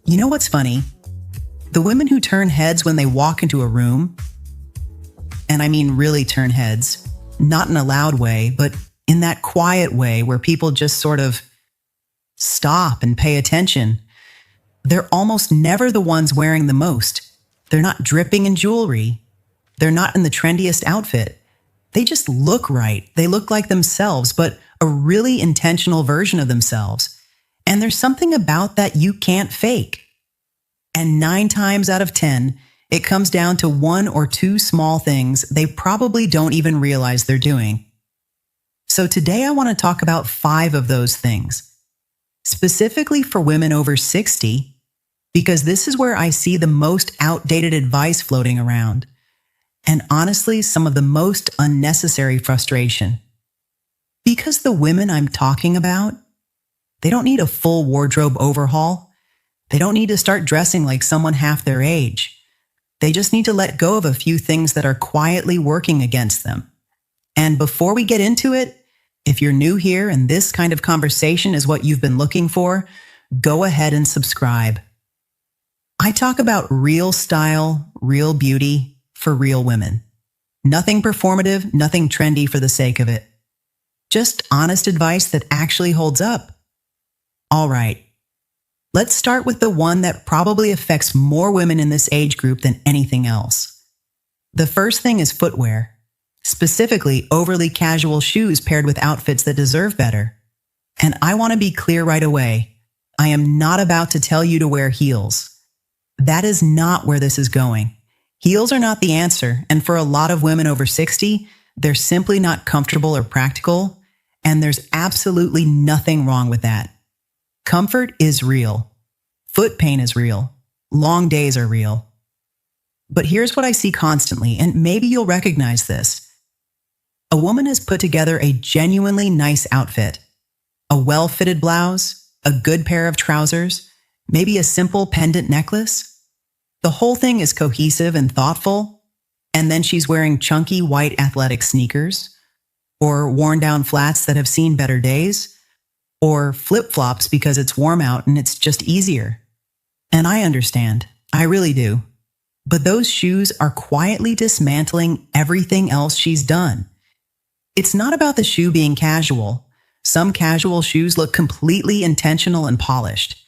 You know what's funny? The women who turn heads when they walk into a room, and I mean really turn heads, not in a loud way, but in that quiet way where people just sort of stop and pay attention, they're almost never the ones wearing the most. They're not dripping in jewelry. They're not in the trendiest outfit. They just look right. They look like themselves, but a really intentional version of themselves. And there's something about that you can't fake. And 9 times out of 10, it comes down to 1 or 2 small things they probably don't even realize they're doing. So today I want to talk about 5 of those things, specifically for women over 60, because this is where I see the most outdated advice floating around, and honestly, some of the most unnecessary frustration. Because the women I'm talking about, they don't need a full wardrobe overhaul. They don't need to start dressing like someone half their age. They just need to let go of a few things that are quietly working against them. And before we get into it, if you're new here and this kind of conversation is what you've been looking for, go ahead and subscribe. I talk about real style, real beauty for real women. Nothing performative, nothing trendy for the sake of it. Just honest advice that actually holds up. All right. Let's start with the one that probably affects more women in this age group than anything else. The first thing is footwear, specifically overly casual shoes paired with outfits that deserve better. And I want to be clear right away. I am not about to tell you to wear heels. That is not where this is going. Heels are not the answer, and for a lot of women over 60, they're simply not comfortable or practical, and there's absolutely nothing wrong with that. Comfort is real. Foot pain is real. Long days are real. But here's what I see constantly, and maybe you'll recognize this. A woman has put together a genuinely nice outfit. A well-fitted blouse, a good pair of trousers, maybe a simple pendant necklace. The whole thing is cohesive and thoughtful, and then she's wearing chunky white athletic sneakers, or worn-down flats that have seen better days, or flip-flops because it's warm out and it's just easier. And I understand. I really do. But those shoes are quietly dismantling everything else she's done. It's not about the shoe being casual. Some casual shoes look completely intentional and polished.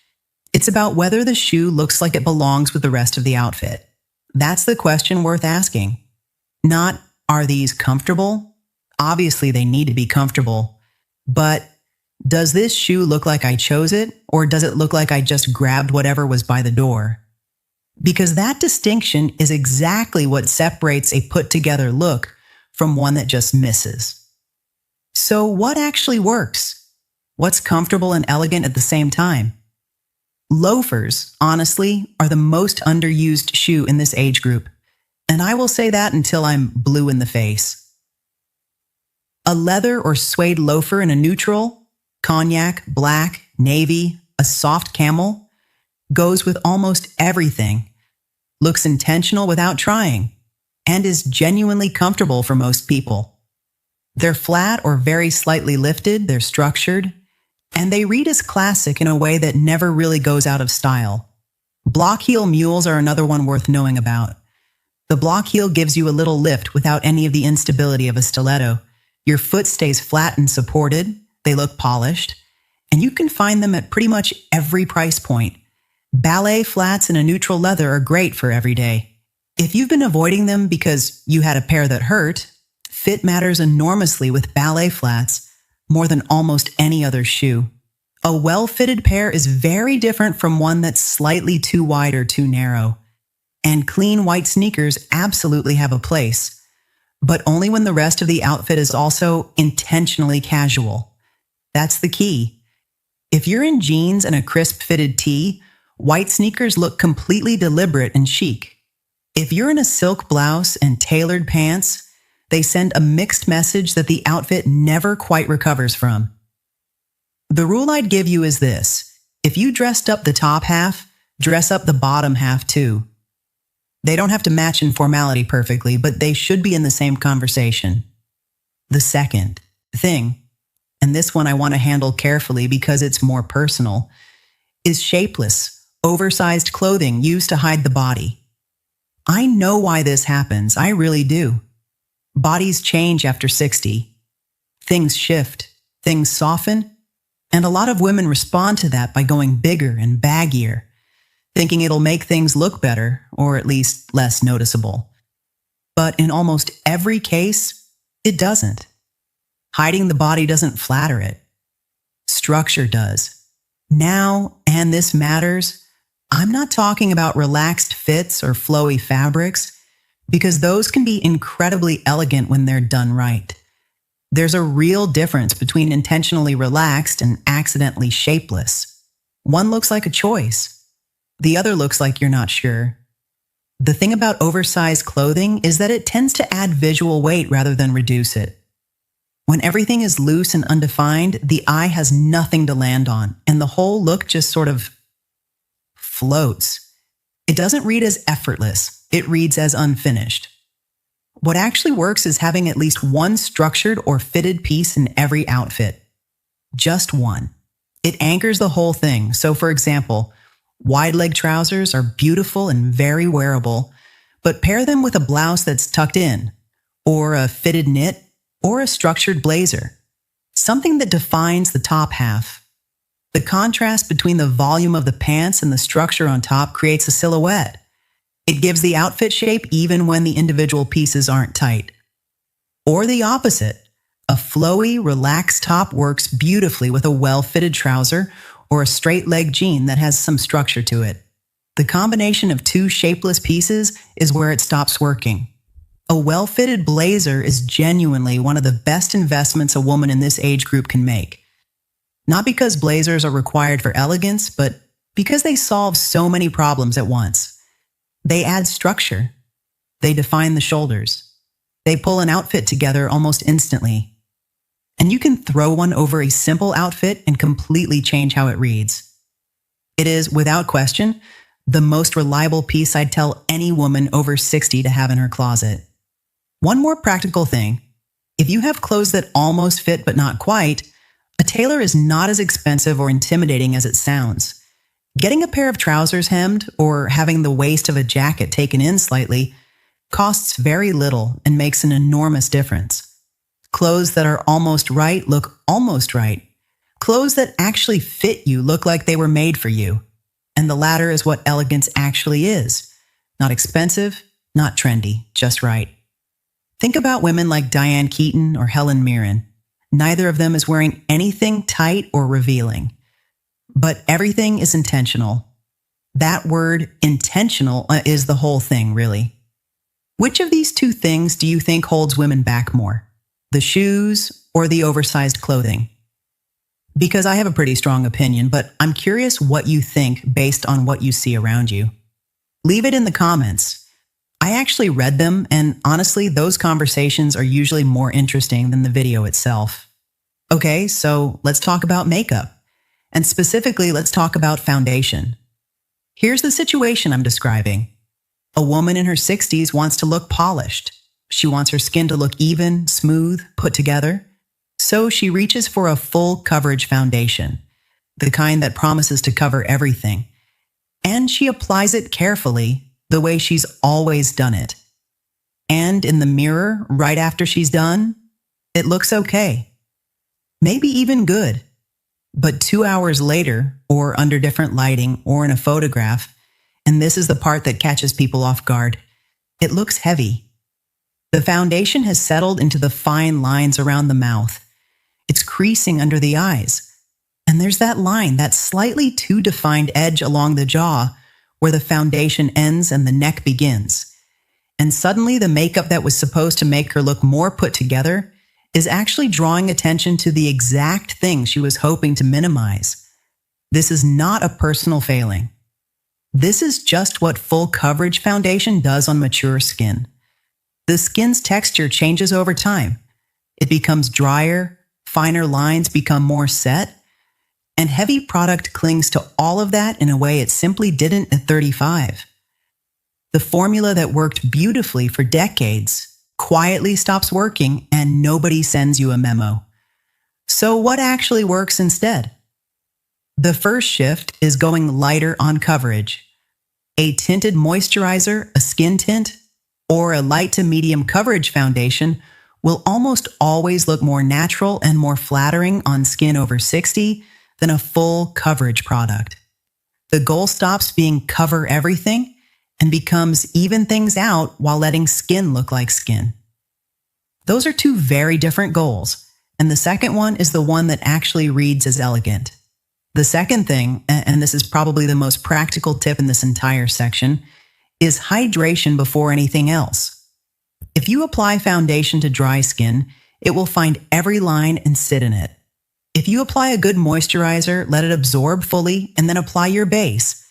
It's about whether the shoe looks like it belongs with the rest of the outfit. That's the question worth asking. Not, are these comfortable? Obviously, they need to be comfortable. But does this shoe look like I chose it, or does it look like I just grabbed whatever was by the door? Because that distinction is exactly what separates a put-together look from one that just misses. So what actually works? What's comfortable and elegant at the same time? Loafers, honestly, are the most underused shoe in this age group, and I will say that until I'm blue in the face. A leather or suede loafer in a neutral, cognac, black, navy, a soft camel, goes with almost everything, looks intentional without trying, and is genuinely comfortable for most people. They're flat or very slightly lifted, they're structured, and they read as classic in a way that never really goes out of style. Block heel mules are another one worth knowing about. The block heel gives you a little lift without any of the instability of a stiletto. Your foot stays flat and supported, they look polished, and you can find them at pretty much every price point. Ballet flats in a neutral leather are great for every day. If you've been avoiding them because you had a pair that hurt, fit matters enormously with ballet flats more than almost any other shoe. A well-fitted pair is very different from one that's slightly too wide or too narrow. And clean white sneakers absolutely have a place, but only when the rest of the outfit is also intentionally casual. That's the key. If you're in jeans and a crisp-fitted tee, white sneakers look completely deliberate and chic. If you're in a silk blouse and tailored pants, they send a mixed message that the outfit never quite recovers from. The rule I'd give you is this: if you dressed up the top half, dress up the bottom half too. They don't have to match in formality perfectly, but they should be in the same conversation. The second thing, and this one I want to handle carefully because it's more personal, is shapeless Oversized clothing used to hide the body. I know why this happens, I really do. Bodies change after 60. Things shift, things soften, and a lot of women respond to that by going bigger and baggier, thinking it'll make things look better, or at least less noticeable. But in almost every case, it doesn't. Hiding the body doesn't flatter it. Structure does. Now, and this matters, I'm not talking about relaxed fits or flowy fabrics, because those can be incredibly elegant when they're done right. There's a real difference between intentionally relaxed and accidentally shapeless. One looks like a choice. The other looks like you're not sure. The thing about oversized clothing is that it tends to add visual weight rather than reduce it. When everything is loose and undefined, the eye has nothing to land on, and the whole look just sort of floats. It doesn't read as effortless, it reads as unfinished. What actually works is having at least one structured or fitted piece in every outfit. Just one. It anchors the whole thing. So for example, wide leg trousers are beautiful and very wearable, but pair them with a blouse that's tucked in, or a fitted knit, or a structured blazer. Something that defines the top half. The contrast between the volume of the pants and the structure on top creates a silhouette. It gives the outfit shape even when the individual pieces aren't tight. Or the opposite. A flowy, relaxed top works beautifully with a well-fitted trouser or a straight-leg jean that has some structure to it. The combination of two shapeless pieces is where it stops working. A well-fitted blazer is genuinely one of the best investments a woman in this age group can make. Not because blazers are required for elegance, but because they solve so many problems at once. They add structure. They define the shoulders. They pull an outfit together almost instantly. And you can throw one over a simple outfit and completely change how it reads. It is, without question, the most reliable piece I'd tell any woman over 60 to have in her closet. One more practical thing. If you have clothes that almost fit but not quite, a tailor is not as expensive or intimidating as it sounds. Getting a pair of trousers hemmed or having the waist of a jacket taken in slightly costs very little and makes an enormous difference. Clothes that are almost right look almost right. Clothes that actually fit you look like they were made for you. And the latter is what elegance actually is. Not expensive, not trendy, just right. Think about women like Diane Keaton or Helen Mirren. Neither of them is wearing anything tight or revealing. But everything is intentional. That word, intentional, is the whole thing, really. Which of these two things do you think holds women back more? The shoes or the oversized clothing? Because I have a pretty strong opinion, but I'm curious what you think based on what you see around you. Leave it in the comments. I actually read them, and honestly, those conversations are usually more interesting than the video itself. Okay, so let's talk about makeup. And specifically, let's talk about foundation. Here's the situation I'm describing. A woman in her 60s wants to look polished. She wants her skin to look even, smooth, put together. So she reaches for a full coverage foundation, the kind that promises to cover everything. And she applies it carefully, the way she's always done it. And in the mirror, right after she's done, it looks okay. Maybe even good. But 2 hours later, or under different lighting, or in a photograph, and this is the part that catches people off guard, it looks heavy. The foundation has settled into the fine lines around the mouth. It's creasing under the eyes. And there's that line, that slightly too defined edge along the jaw, where the foundation ends and the neck begins. And suddenly the makeup that was supposed to make her look more put together is actually drawing attention to the exact thing she was hoping to minimize. This is not a personal failing. This is just what full coverage foundation does on mature skin. The skin's texture changes over time. It becomes drier, finer lines become more set, and heavy product clings to all of that in a way it simply didn't at 35. The formula that worked beautifully for decades quietly stops working and nobody sends you a memo. So what actually works instead? The first shift is going lighter on coverage. A tinted moisturizer, a skin tint, or a light to medium coverage foundation will almost always look more natural and more flattering on skin over 60 than a full coverage product. The goal stops being cover everything and becomes even things out while letting skin look like skin. Those are two very different goals, and the second one is the one that actually reads as elegant. The second thing, and this is probably the most practical tip in this entire section, is hydration before anything else. If you apply foundation to dry skin, it will find every line and sit in it. If you apply a good moisturizer, let it absorb fully, and then apply your base.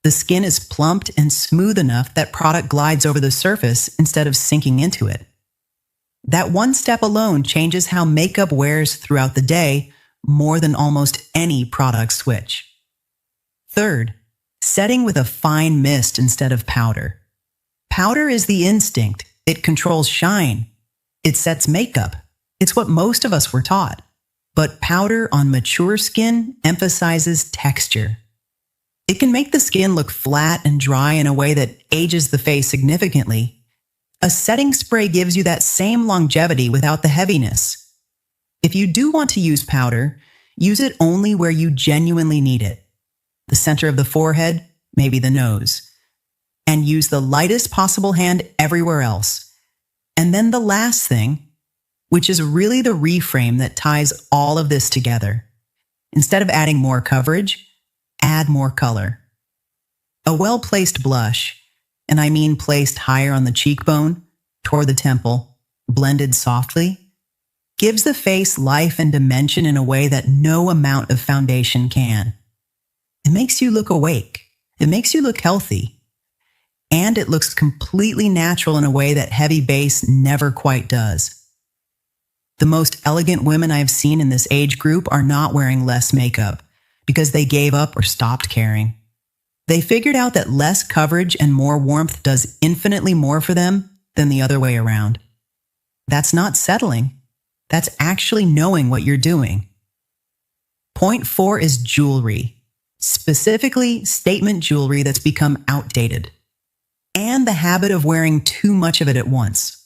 The skin is plumped and smooth enough that product glides over the surface instead of sinking into it. That one step alone changes how makeup wears throughout the day more than almost any product switch. Third, setting with a fine mist instead of powder. Powder is the instinct. It controls shine. It sets makeup. It's what most of us were taught. But powder on mature skin emphasizes texture. It can make the skin look flat and dry in a way that ages the face significantly. A setting spray gives you that same longevity without the heaviness. If you do want to use powder, use it only where you genuinely need it. The center of the forehead, maybe the nose. And use the lightest possible hand everywhere else. And then the last thing, which is really the reframe that ties all of this together. Instead of adding more coverage, add more color. A well-placed blush, and I mean placed higher on the cheekbone, toward the temple, blended softly, gives the face life and dimension in a way that no amount of foundation can. It makes you look awake. It makes you look healthy. And it looks completely natural in a way that heavy base never quite does. The most elegant women I've seen in this age group are not wearing less makeup because they gave up or stopped caring. They figured out that less coverage and more warmth does infinitely more for them than the other way around. That's not settling. That's actually knowing what you're doing. Point 4 is jewelry, specifically statement jewelry that's become outdated, and the habit of wearing too much of it at once.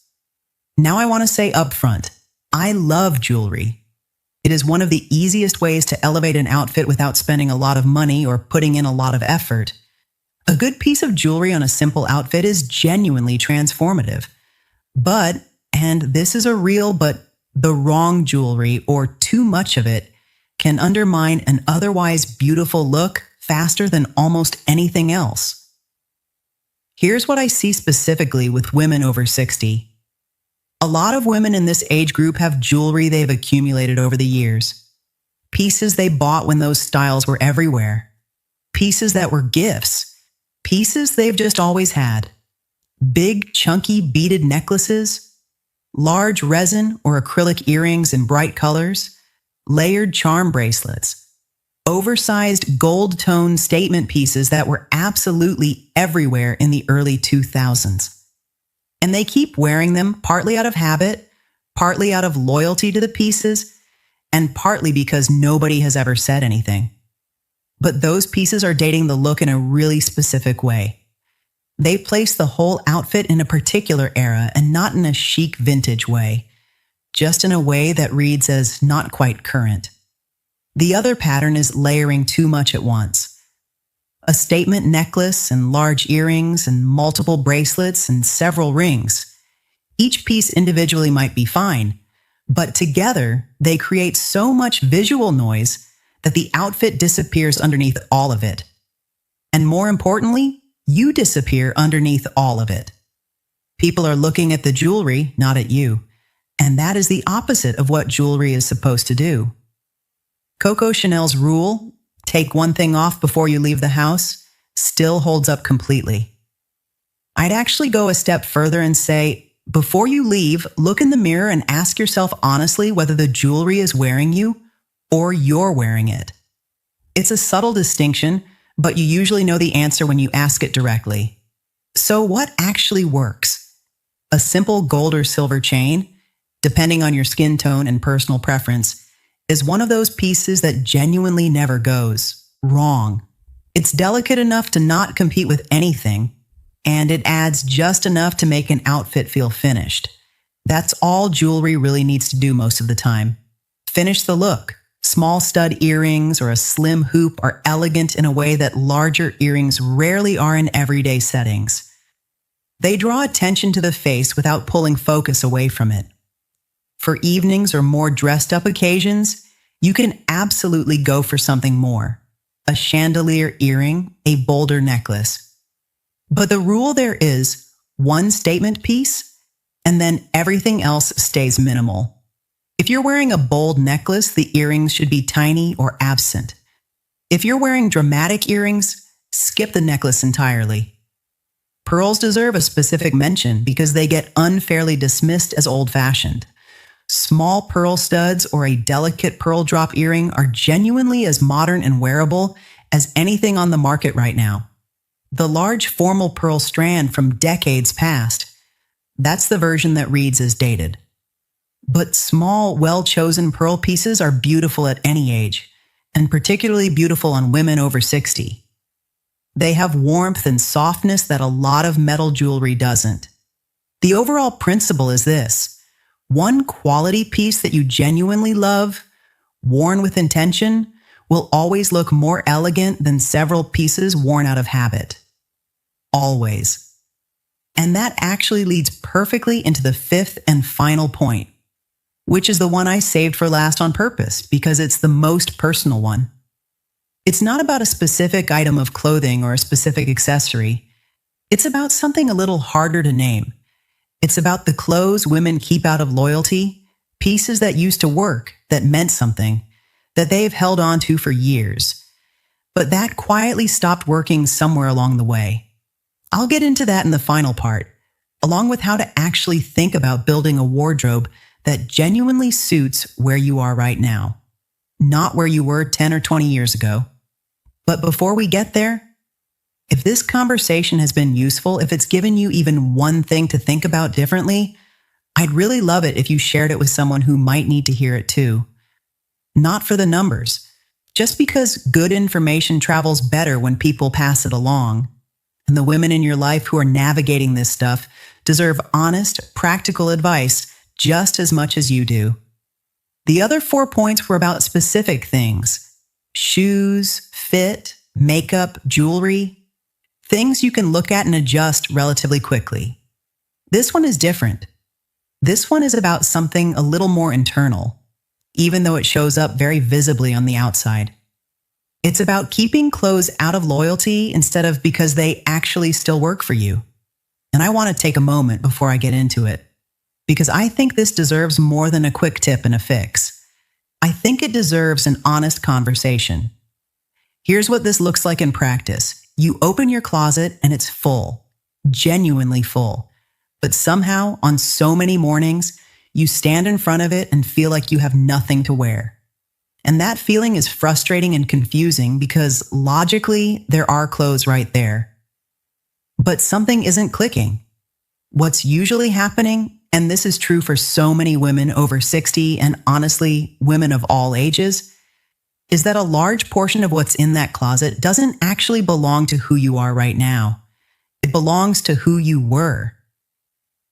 Now I want to say upfront, I love jewelry. It is one of the easiest ways to elevate an outfit without spending a lot of money or putting in a lot of effort. A good piece of jewelry on a simple outfit is genuinely transformative. But, and this is a real but the wrong jewelry or too much of it can undermine an otherwise beautiful look faster than almost anything else. Here's what I see specifically with women over 60. A lot of women in this age group have jewelry they've accumulated over the years. Pieces they bought when those styles were everywhere. Pieces that were gifts. Pieces they've just always had. Big, chunky beaded necklaces. Large resin or acrylic earrings in bright colors. Layered charm bracelets. Oversized gold-toned statement pieces that were absolutely everywhere in the early 2000s. And they keep wearing them partly out of habit, partly out of loyalty to the pieces, and partly because nobody has ever said anything. But those pieces are dating the look in a really specific way. They place the whole outfit in a particular era and not in a chic vintage way, just in a way that reads as not quite current. The other pattern is layering too much at once. A statement necklace and large earrings and multiple bracelets and several rings. Each piece individually might be fine, but together they create so much visual noise that the outfit disappears underneath all of it. And more importantly, you disappear underneath all of it. People are looking at the jewelry, not at you, and that is the opposite of what jewelry is supposed to do. Coco Chanel's rule, take one thing off before you leave the house, still holds up completely. I'd actually go a step further and say, before you leave, look in the mirror and ask yourself honestly whether the jewelry is wearing you or you're wearing it. It's a subtle distinction, but you usually know the answer when you ask it directly. So what actually works? A simple gold or silver chain, depending on your skin tone and personal preference, is one of those pieces that genuinely never goes. Wrong. It's delicate enough to not compete with anything, and it adds just enough to make an outfit feel finished. That's all jewelry really needs to do most of the time. Finish the look. Small stud earrings or a slim hoop are elegant in a way that larger earrings rarely are in everyday settings. They draw attention to the face without pulling focus away from it. For evenings or more dressed up occasions, you can absolutely go for something more. A chandelier earring, a bolder necklace. But the rule there is one statement piece, and then everything else stays minimal. If you're wearing a bold necklace, the earrings should be tiny or absent. If you're wearing dramatic earrings, skip the necklace entirely. Pearls deserve a specific mention because they get unfairly dismissed as old-fashioned. Small pearl studs or a delicate pearl drop earring are genuinely as modern and wearable as anything on the market right now. The large formal pearl strand from decades past, that's the version that reads as dated. But small, well-chosen pearl pieces are beautiful at any age, and particularly beautiful on women over 60. They have warmth and softness that a lot of metal jewelry doesn't. The overall principle is this: one quality piece that you genuinely love, worn with intention, will always look more elegant than several pieces worn out of habit. Always. And that actually leads perfectly into the fifth and final point, which is the one I saved for last on purpose because it's the most personal one. It's not about a specific item of clothing or a specific accessory. It's about something a little harder to name. It's about the clothes women keep out of loyalty, pieces that used to work, that meant something, that they've held on to for years, but that quietly stopped working somewhere along the way. I'll get into that in the final part, along with how to actually think about building a wardrobe that genuinely suits where you are right now, not where you were 10 or 20 years ago. But before we get there, if this conversation has been useful, if it's given you even one thing to think about differently, I'd really love it if you shared it with someone who might need to hear it too. Not for the numbers, just because good information travels better when people pass it along. And the women in your life who are navigating this stuff deserve honest, practical advice just as much as you do. The other 4 points were about specific things: shoes, fit, makeup, jewelry, things you can look at and adjust relatively quickly. This one is different. This one is about something a little more internal, even though it shows up very visibly on the outside. It's about keeping clothes out of loyalty instead of because they actually still work for you. And I want to take a moment before I get into it, because I think this deserves more than a quick tip and a fix. I think it deserves an honest conversation. Here's what this looks like in practice. You open your closet and it's full, genuinely full. But somehow, on so many mornings, you stand in front of it and feel like you have nothing to wear. And that feeling is frustrating and confusing because logically, there are clothes right there. But something isn't clicking. What's usually happening, and this is true for so many women over 60 and honestly, women of all ages, is that a large portion of what's in that closet doesn't actually belong to who you are right now. It belongs to who you were.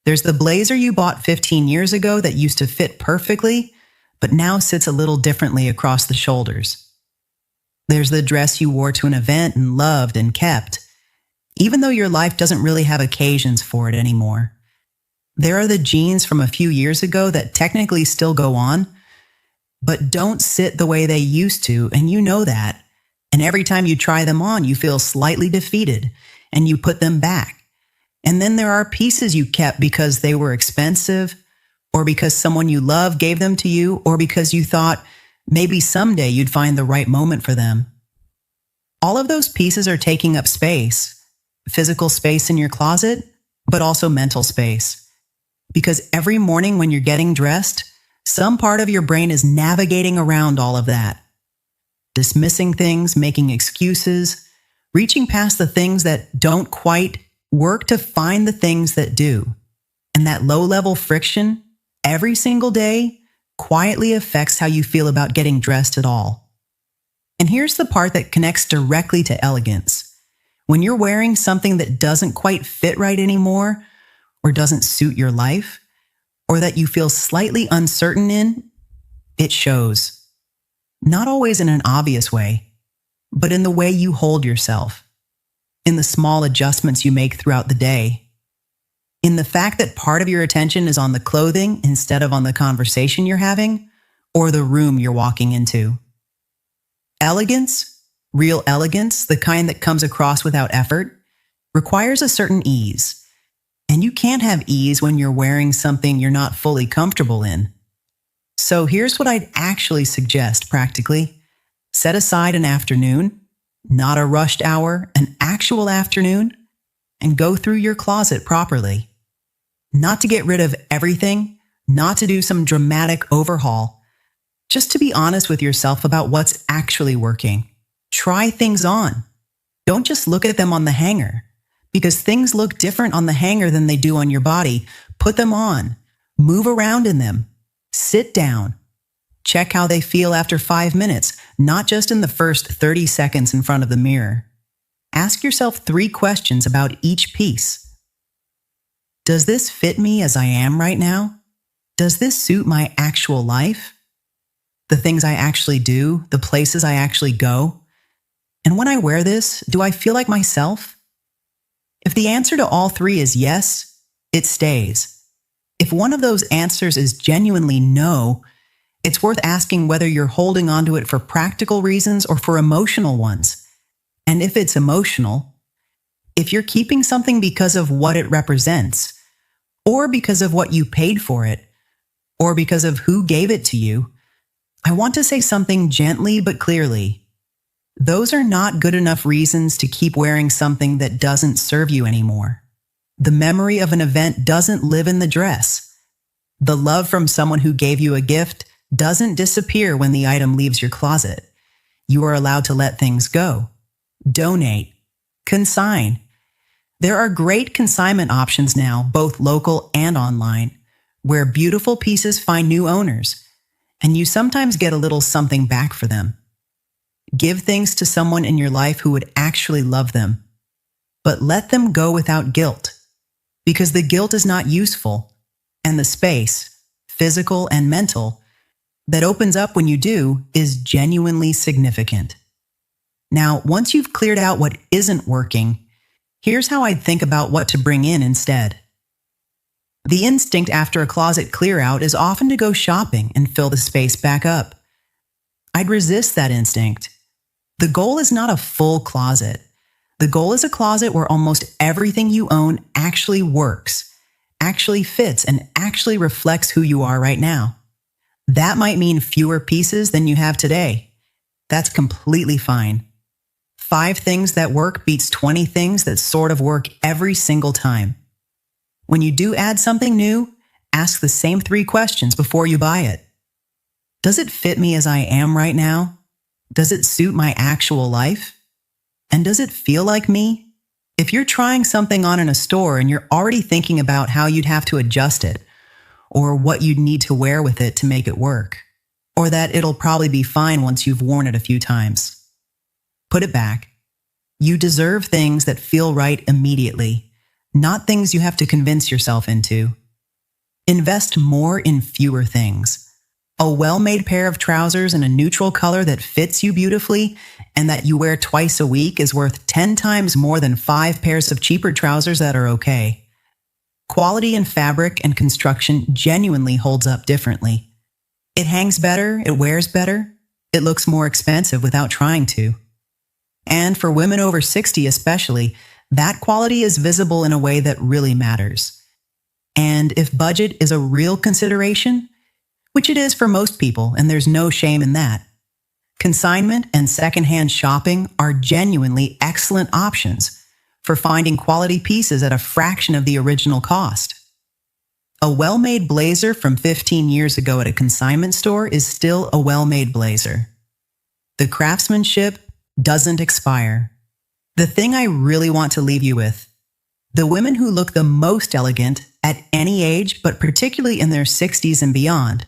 There's the blazer you bought 15 years ago that used to fit perfectly, but now sits a little differently across the shoulders. There's the dress you wore to an event and loved and kept, even though your life doesn't really have occasions for it anymore. There are the jeans from a few years ago that technically still go on, but don't sit the way they used to, and you know that. And every time you try them on, you feel slightly defeated, and you put them back. And then there are pieces you kept because they were expensive, or because someone you love gave them to you, or because you thought maybe someday you'd find the right moment for them. All of those pieces are taking up space, physical space in your closet, but also mental space. Because every morning when you're getting dressed, some part of your brain is navigating around all of that. Dismissing things, making excuses, reaching past the things that don't quite work to find the things that do. And that low-level friction, every single day, quietly affects how you feel about getting dressed at all. And here's the part that connects directly to elegance. When you're wearing something that doesn't quite fit right anymore, or doesn't suit your life, or that you feel slightly uncertain in, it shows. Not always in an obvious way, but in the way you hold yourself, in the small adjustments you make throughout the day, in the fact that part of your attention is on the clothing instead of on the conversation you're having or the room you're walking into. Elegance, real elegance, the kind that comes across without effort, requires a certain ease. And you can't have ease when you're wearing something you're not fully comfortable in. So here's what I'd actually suggest practically. Set aside an afternoon, not a rushed hour, an actual afternoon, and go through your closet properly. Not to get rid of everything, not to do some dramatic overhaul, just to be honest with yourself about what's actually working. Try things on. Don't just look at them on the hanger, because things look different on the hanger than they do on your body. Put them on. Move around in them. Sit down. Check how they feel after 5 minutes, not just in the first 30 seconds in front of the mirror. Ask yourself 3 questions about each piece. Does this fit me as I am right now? Does this suit my actual life? The things I actually do, the places I actually go? And when I wear this, do I feel like myself? If the answer to all 3 is yes, it stays. If one of those answers is genuinely no, it's worth asking whether you're holding onto it for practical reasons or for emotional ones. And if it's emotional, if you're keeping something because of what it represents, or because of what you paid for it, or because of who gave it to you, I want to say something gently but clearly. Those are not good enough reasons to keep wearing something that doesn't serve you anymore. The memory of an event doesn't live in the dress. The love from someone who gave you a gift doesn't disappear when the item leaves your closet. You are allowed to let things go. Donate. Consign. There are great consignment options now, both local and online, where beautiful pieces find new owners, and you sometimes get a little something back for them. Give things to someone in your life who would actually love them, but let them go without guilt, because the guilt is not useful, and the space, physical and mental, that opens up when you do is genuinely significant. Now, once you've cleared out what isn't working, here's how I'd think about what to bring in instead. The instinct after a closet clear out is often to go shopping and fill the space back up. I'd resist that instinct. The goal is not a full closet. The goal is a closet where almost everything you own actually works, actually fits, and actually reflects who you are right now. That might mean fewer pieces than you have today. That's completely fine. 5 things that work beats 20 things that sort of work every single time. When you do add something new, ask the same 3 questions before you buy it. Does it fit me as I am right now? Does it suit my actual life? And does it feel like me? If you're trying something on in a store and you're already thinking about how you'd have to adjust it, or what you'd need to wear with it to make it work, or that it'll probably be fine once you've worn it a few times, put it back. You deserve things that feel right immediately, not things you have to convince yourself into. Invest more in fewer things. A well-made pair of trousers in a neutral color that fits you beautifully and that you wear twice a week is worth 10 times more than 5 pairs of cheaper trousers that are okay. Quality in fabric and construction genuinely holds up differently. It hangs better, it wears better, it looks more expensive without trying to. And for women over 60 especially, that quality is visible in a way that really matters. And if budget is a real consideration, which it is for most people, and there's no shame in that, consignment and secondhand shopping are genuinely excellent options for finding quality pieces at a fraction of the original cost. A well-made blazer from 15 years ago at a consignment store is still a well-made blazer. The craftsmanship doesn't expire. The thing I really want to leave you with: the women who look the most elegant at any age, but particularly in their 60s and beyond,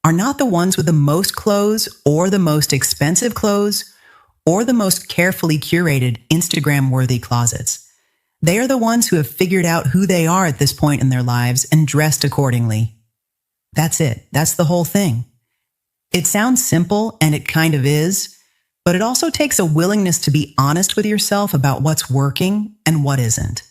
are not the ones with the most clothes or the most expensive clothes or the most carefully curated Instagram-worthy closets. They are the ones who have figured out who they are at this point in their lives and dressed accordingly. That's it. That's the whole thing. It sounds simple, and it kind of is, but it also takes a willingness to be honest with yourself about what's working and what isn't.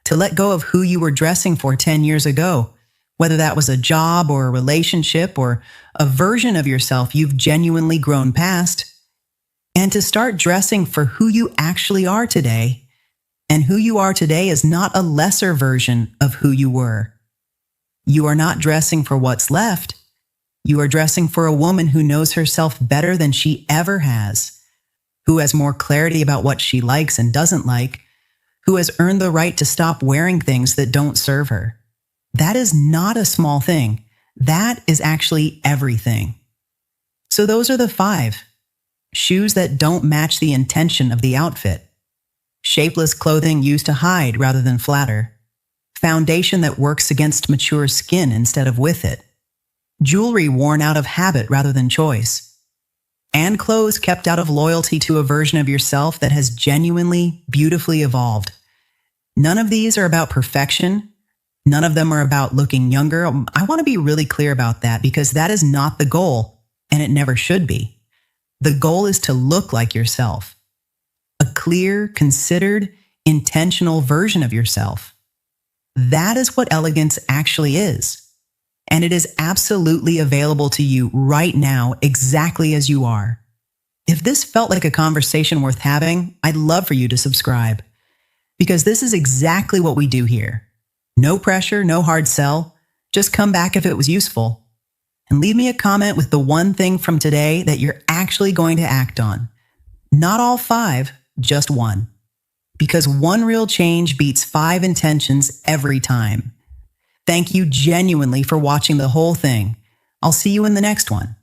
To let go of who you were dressing for 10 years ago, whether that was a job or a relationship or a version of yourself you've genuinely grown past, and to start dressing for who you actually are today. And who you are today is not a lesser version of who you were. You are not dressing for what's left. You are dressing for a woman who knows herself better than she ever has, who has more clarity about what she likes and doesn't like, who has earned the right to stop wearing things that don't serve her. That is not a small thing. That is actually everything. So those are the 5. Shoes that don't match the intention of the outfit. Shapeless clothing used to hide rather than flatter. Foundation that works against mature skin instead of with it. Jewelry worn out of habit rather than choice. And clothes kept out of loyalty to a version of yourself that has genuinely, beautifully evolved. None of these are about perfection. None of them are about looking younger. I want to be really clear about that because that is not the goal, and it never should be. The goal is to look like yourself. A clear, considered, intentional version of yourself. That is what elegance actually is. And it is absolutely available to you right now, exactly as you are. If this felt like a conversation worth having, I'd love for you to subscribe. Because this is exactly what we do here. No pressure, no hard sell. Just come back if it was useful. And leave me a comment with the one thing from today that you're actually going to act on. Not all 5, just 1. Because 1 real change beats 5 intentions every time. Thank you genuinely for watching the whole thing. I'll see you in the next one.